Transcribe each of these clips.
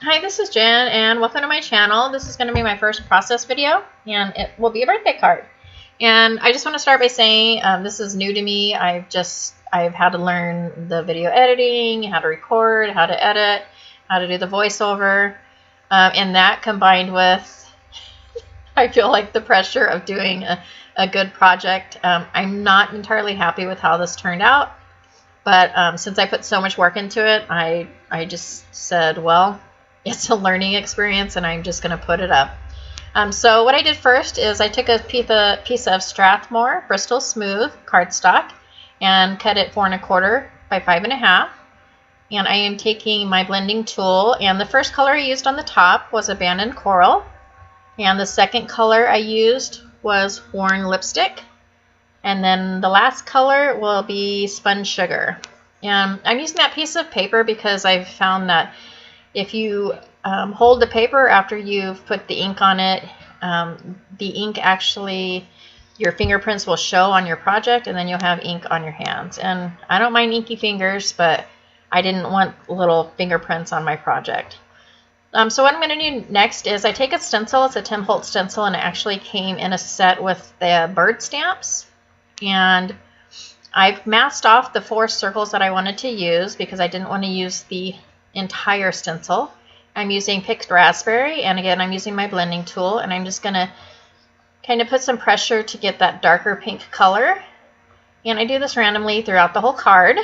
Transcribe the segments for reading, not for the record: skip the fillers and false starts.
Hi, this is Jen, and welcome to my channel. This is going to be my first process video, and it will be a birthday card. And I just want to start by saying this is new to me. I've had to learn the video editing, how to record, how to edit, how to do the voiceover, and that combined with I feel like the pressure of doing a good project. I'm not entirely happy with how this turned out, but since I put so much work into it, I just said, well, it's a learning experience and I'm just going to put it up. So what I did first is I took a piece of Strathmore Bristol smooth cardstock and cut it 4 1/4 by 5 1/2. And I am taking my blending tool, and the first color I used on the top was Abandoned Coral, and the second color I used was Worn Lipstick, and then the last color will be Spun Sugar. And I'm using that piece of paper because I've found that if you hold the paper after you've put the ink on it, the ink actually, your fingerprints will show on your project, and then you'll have ink on your hands. And I don't mind inky fingers, but I didn't want little fingerprints on my project. So what I'm going to do next is I take a stencil. It's a Tim Holtz stencil, and it actually came in a set with the bird stamps. And I've masked off the 4 circles that I wanted to use because I didn't want to use the entire stencil. I'm using picked raspberry, and again I'm using my blending tool, and I'm just going to kind of put some pressure to get that darker pink color. And I do this randomly throughout the whole card.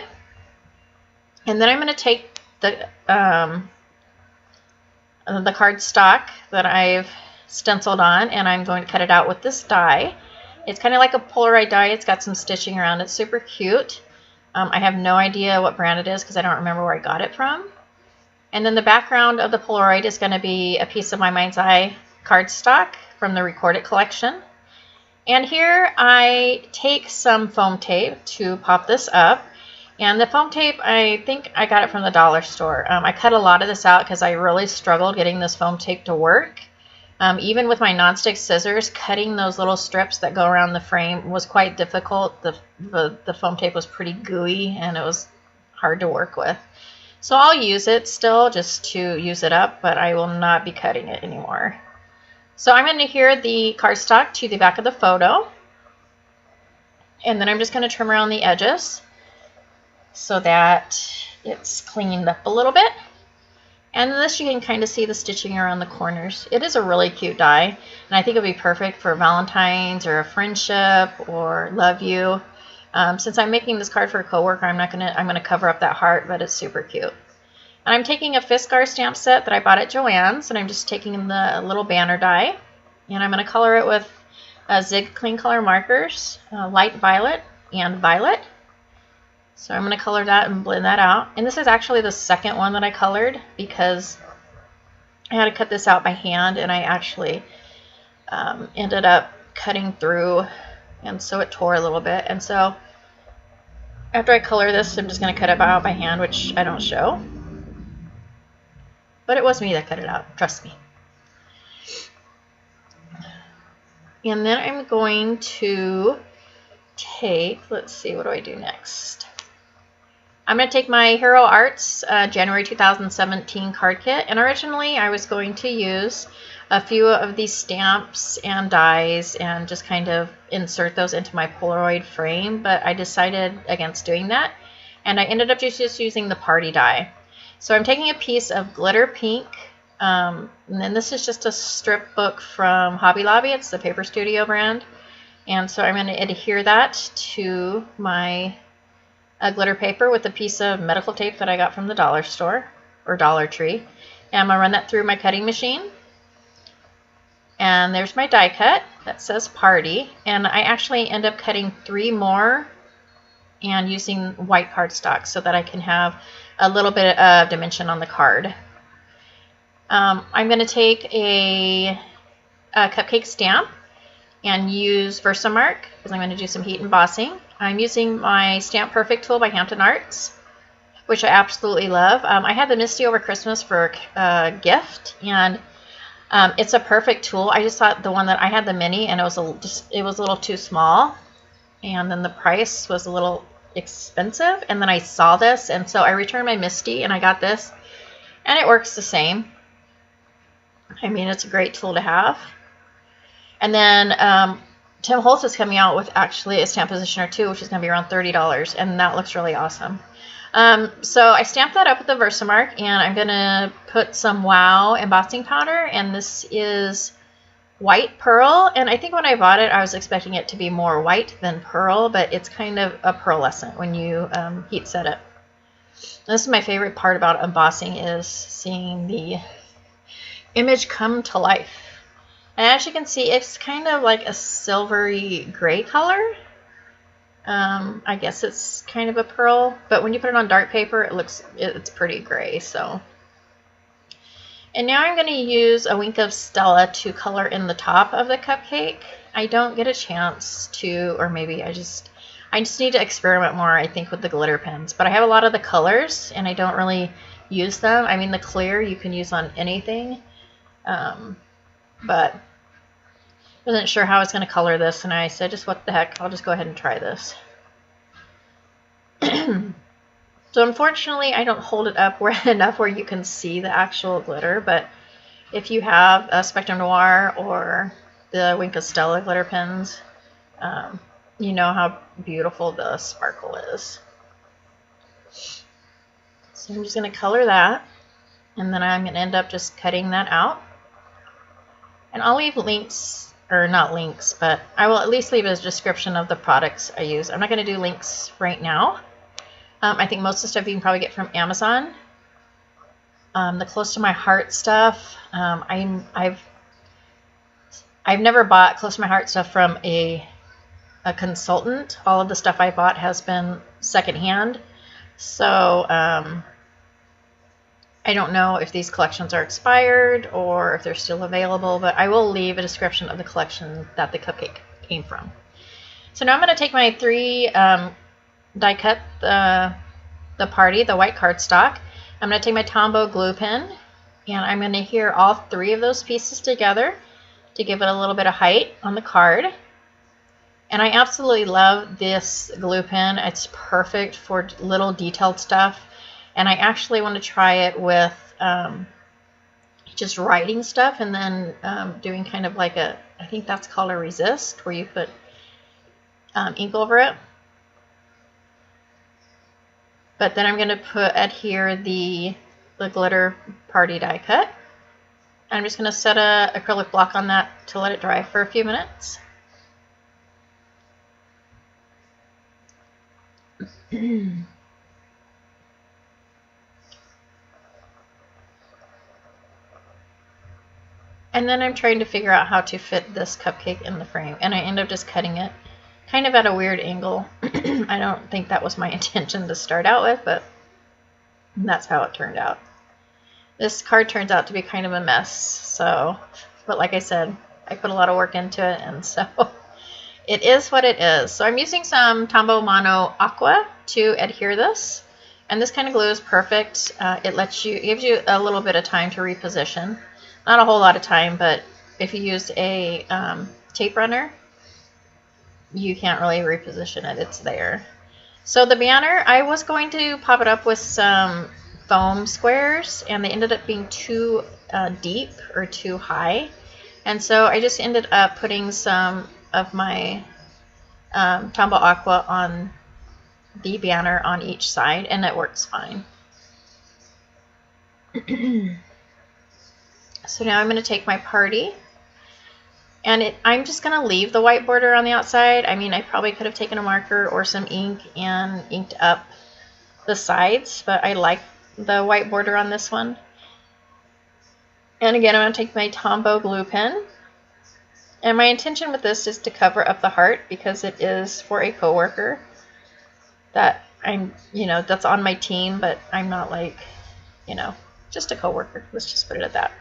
And then I'm going to take the cardstock that I've stenciled on, and I'm going to cut it out with this die. It's kind of like a Polaroid die. It's got some stitching around. It's super cute. I have no idea what brand it is because I don't remember where I got it from. And then the background of the Polaroid is going to be a piece of my Mind's Eye cardstock from the Record It collection. And here I take some foam tape to pop this up. And the foam tape, I think I got it from the dollar store. I cut a lot of this out because I really struggled getting this foam tape to work. Even with my nonstick scissors, cutting those little strips that go around the frame was quite difficult. The foam tape was pretty gooey, and it was hard to work with. So I'll use it still just to use it up, but I will not be cutting it anymore. So I'm going to adhere the cardstock to the back of the photo, and then I'm just going to trim around the edges so that it's cleaned up a little bit. And this, you can kind of see the stitching around the corners. It is a really cute die, and I think it would be perfect for Valentine's or a friendship or love you. Since I'm making this card for a coworker, I'm gonna cover up that heart, but it's super cute. And I'm taking a Fiskars stamp set that I bought at Joann's, and I'm just taking the little banner die, and I'm gonna color it with Zig Clean Color markers, light violet and violet. So I'm going to color that and blend that out. And this is actually the second one that I colored because I had to cut this out by hand, and I actually ended up cutting through, and so it tore a little bit. And so after I color this, I'm just going to cut it out by hand, which I don't show. But it was me that cut it out, trust me. And then I'm going to take, let's see, what do I do next? I'm going to take my Hero Arts January 2017 card kit, and originally I was going to use a few of these stamps and dies and just kind of insert those into my Polaroid frame, but I decided against doing that, and I ended up just using the party die. So I'm taking a piece of glitter pink, and then this is just a strip book from Hobby Lobby. It's the Paper Studio brand, and so I'm going to adhere that to my glitter paper with a piece of medical tape that I got from the dollar store or Dollar Tree, and I'm going to run that through my cutting machine. And there's my die cut that says party, and I actually end up cutting 3 more and using white cardstock so that I can have a little bit of dimension on the card. I'm going to take a cupcake stamp and use Versamark because I'm going to do some heat embossing. I'm using my Stamp Perfect tool by Hampton Arts, which I absolutely love. I had the Misty over Christmas for a gift, and it's a perfect tool. I just thought the one that I had, the mini, and it was a little too small, and then the price was a little expensive. And then I saw this, and so I returned my Misty, and I got this, and it works the same. I mean, it's a great tool to have. And then Tim Holtz is coming out with actually a stamp positioner too, which is going to be around $30, and that looks really awesome. So I stamped that up with the Versamark, and I'm going to put some Wow embossing powder, and this is white pearl, and I think when I bought it I was expecting it to be more white than pearl, but it's kind of a pearlescent when you heat set it. This is my favorite part about embossing, is seeing the image come to life. And as you can see, it's kind of like a silvery gray color. I guess it's kind of a pearl, but when you put it on dark paper, it's pretty gray. So, and now I'm going to use a wink of Stella to color in the top of the cupcake. I don't get a chance to, or maybe I just need to experiment more, I think, with the glitter pens. But I have a lot of the colors, and I don't really use them. I mean, the clear you can use on anything. But I wasn't sure how I was going to color this, and I said, just what the heck, I'll just go ahead and try this. So unfortunately, I don't hold it up enough where you can see the actual glitter, but if you have a Spectrum Noir or the Wink of Stella glitter pens, you know how beautiful the sparkle is. So I'm just going to color that, and then I'm going to end up just cutting that out. And I'll leave links, or not links, but I will at least leave a description of the products I use. I'm not going to do links right now. I think most of the stuff you can probably get from Amazon. The Close to My Heart stuff, I've never bought Close to My Heart stuff from a consultant. All of the stuff I bought has been secondhand. So I don't know if these collections are expired or if they're still available, but I will leave a description of the collection that the cupcake came from. So now I'm going to take my 3 die cut the party, the white cardstock. I'm going to take my Tombow glue pen, and I'm going to adhere all 3 of those pieces together to give it a little bit of height on the card. And I absolutely love this glue pen. It's perfect for little detailed stuff. And I actually want to try it with just writing stuff, and then doing kind of like a, I think that's called a resist, where you put ink over it. But then I'm going to adhere the glitter party die cut. I'm just going to set a acrylic block on that to let it dry for a few minutes. And then I'm trying to figure out how to fit this cupcake in the frame, and I end up just cutting it kind of at a weird angle. I don't think that was my intention to start out with, but that's how it turned out. This card turns out to be kind of a mess, so, but like I said, I put a lot of work into it, and so it is what it is. So I'm using some Tombow Mono Aqua to adhere this, and this kind of glue is perfect. It gives you a little bit of time to reposition. Not a whole lot of time, but if you use a tape runner, you can't really reposition it. It's there. So the banner, I was going to pop it up with some foam squares, and they ended up being too deep or too high. And so I just ended up putting some of my Tombow Aqua on the banner on each side, and it works fine. So now I'm going to take my party, and I'm just going to leave the white border on the outside. I mean, I probably could have taken a marker or some ink and inked up the sides, but I like the white border on this one. And again, I'm going to take my Tombow glue pen, and my intention with this is to cover up the heart, because it is for a coworker that that's on my team, but I'm not like, just a coworker. Let's just put it at that.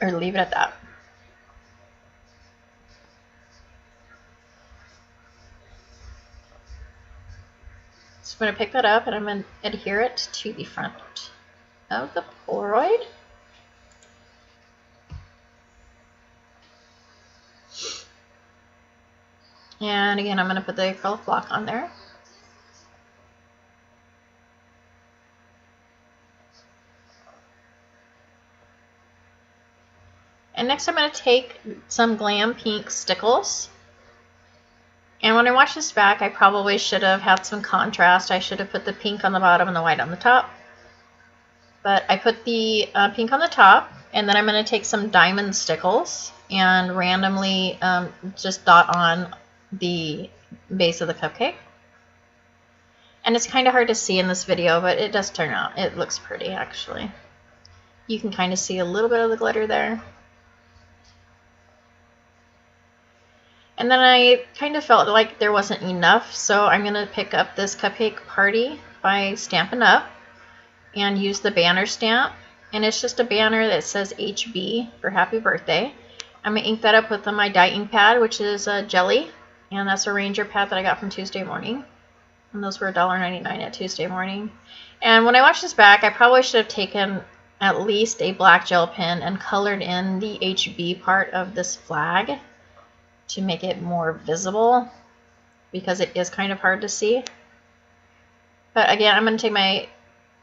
Or leave it at that. So I'm going to pick that up, and I'm going to adhere it to the front of the Polaroid. And again, I'm going to put the acrylic block on there. And next I'm going to take some Glam pink Stickles. And when I watch this back, I probably should have had some contrast. I should have put the pink on the bottom and the white on the top. But I put the pink on the top, and then I'm going to take some diamond Stickles and randomly just dot on the base of the cupcake. And it's kind of hard to see in this video, but it does turn out. It looks pretty, actually. You can kind of see a little bit of the glitter there. And then I kind of felt like there wasn't enough, so I'm going to pick up this Cupcake Party by Stampin' Up! And use the banner stamp. And it's just a banner that says HB for Happy Birthday. I'm going to ink that up with my dye ink pad, which is Jelly. And that's a Ranger pad that I got from Tuesday Morning. And those were $1.99 at Tuesday Morning. And when I watch this back, I probably should have taken at least a black gel pen and colored in the HB part of this flag to make it more visible, because it is kind of hard to see. But again, I'm going to take my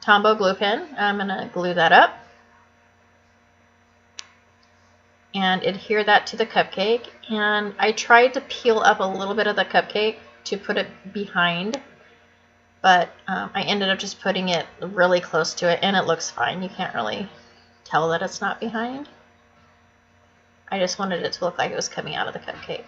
Tombow glue pen. I'm going to glue that up and adhere that to the cupcake. And I tried to peel up a little bit of the cupcake to put it behind, but I ended up just putting it really close to it, and it looks fine. You can't really tell that it's not behind. I just wanted it to look like it was coming out of the cupcake.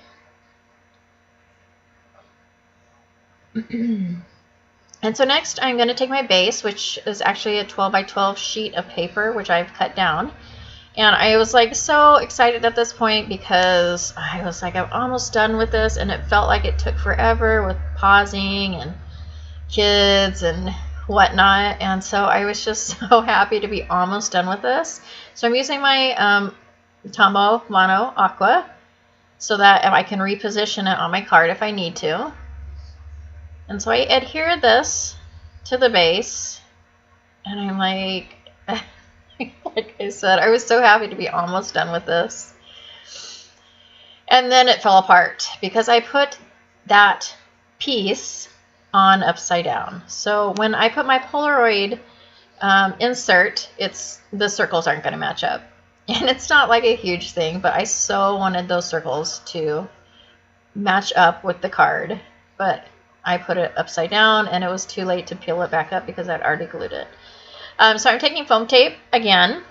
And so next I'm going to take my base, which is actually a 12 by 12 sheet of paper, which I've cut down. And I was like so excited at this point because I was like, I'm almost done with this, and it felt like it took forever with pausing and kids and whatnot. And so I was just so happy to be almost done with this. So I'm using my Tombow Mono Aqua so that I can reposition it on my card if I need to. And so I adhere this to the base, and I'm like, like I said, I was so happy to be almost done with this. And then it fell apart because I put that piece on upside down. So when I put my Polaroid insert, the circles aren't going to match up. And it's not like a huge thing, but I so wanted those circles to match up with the card. But I put it upside down, and it was too late to peel it back up because I'd already glued it. So I'm taking foam tape again,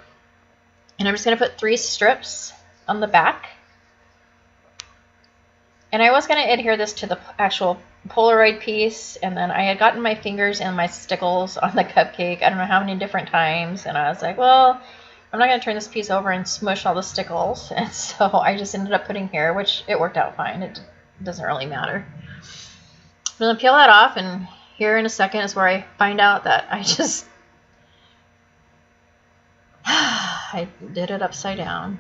and I'm just going to put 3 strips on the back. And I was going to adhere this to the actual Polaroid piece, and then I had gotten my fingers and my Stickles on the cupcake I don't know how many different times, and I was like, well, I'm not going to turn this piece over and smush all the Stickles. And so I just ended up putting here, which it worked out fine. It doesn't really matter. I'm going to peel that off, and here in a second is where I find out that I did it upside down.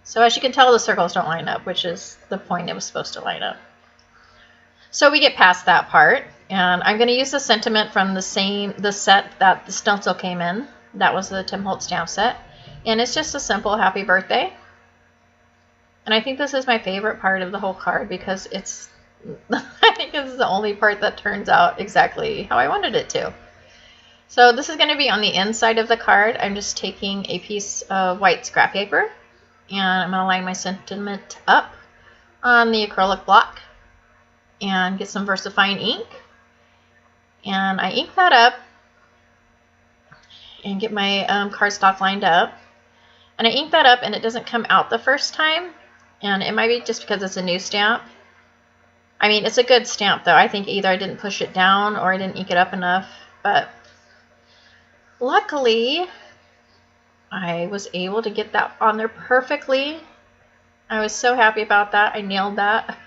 So as you can tell, the circles don't line up, which is the point it was supposed to line up. So we get past that part, and I'm going to use the sentiment from the set that the stencil came in. That was the Tim Holtz stamp set, and it's just a simple happy birthday. And I think this is my favorite part of the whole card because it's I think this is the only part that turns out exactly how I wanted it to. So this is going to be on the inside of the card. I'm just taking a piece of white scrap paper, and I'm going to line my sentiment up on the acrylic block and get some VersaFine ink. And I ink that up and get my cardstock lined up. And I ink that up, and it doesn't come out the first time. And it might be just because it's a new stamp. I mean, it's a good stamp, though. I think either I didn't push it down or I didn't ink it up enough. But luckily, I was able to get that on there perfectly. I was so happy about that. I nailed that.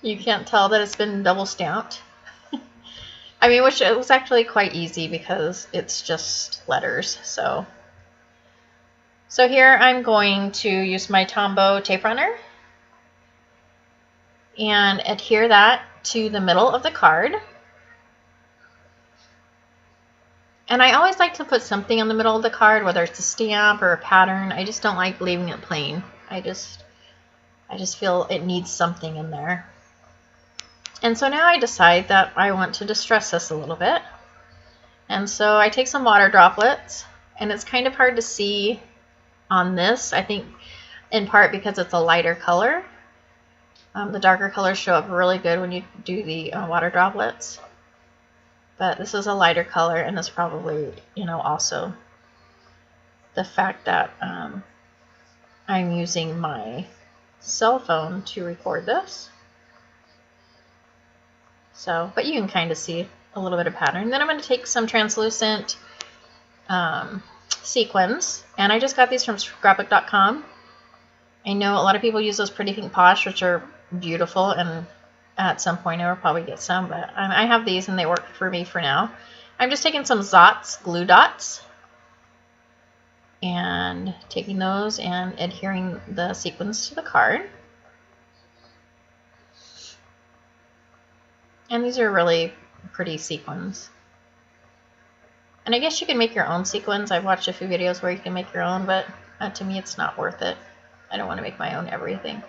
You can't tell that it's been double stamped. I mean, which it was actually quite easy because it's just letters. So here I'm going to use my Tombow tape runner and adhere that to the middle of the card. And I always like to put something in the middle of the card, whether it's a stamp or a pattern. I just don't like leaving it plain. I just feel it needs something in there. And so now I decide that I want to distress this a little bit. And so I take some water droplets, and it's kind of hard to see on this, I think in part because it's a lighter color. The darker colors show up really good when you do the water droplets. But this is a lighter color, and it's probably, you know, also the fact that I'm using my cell phone to record this. So, but you can kind of see a little bit of pattern. Then I'm going to take some translucent sequins, and I just got these from scrapbook.com. I know a lot of people use those Pretty Pink Posh, which are beautiful, and at some point I will probably get some, but I have these and they work for me for now. I'm just taking some Zotz glue dots and taking those and adhering the sequins to the card. And these are really pretty sequins. And I guess you can make your own sequins. I've watched a few videos where you can make your own, but to me it's not worth it. I don't want to make my own everything.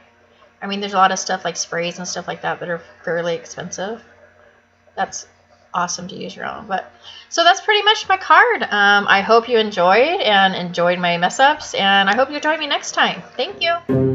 I mean, there's a lot of stuff like sprays and stuff like that that are fairly expensive. That's awesome to use your own. But so that's pretty much my card. I hope you enjoyed my mess ups, and I hope you join me next time. Thank you.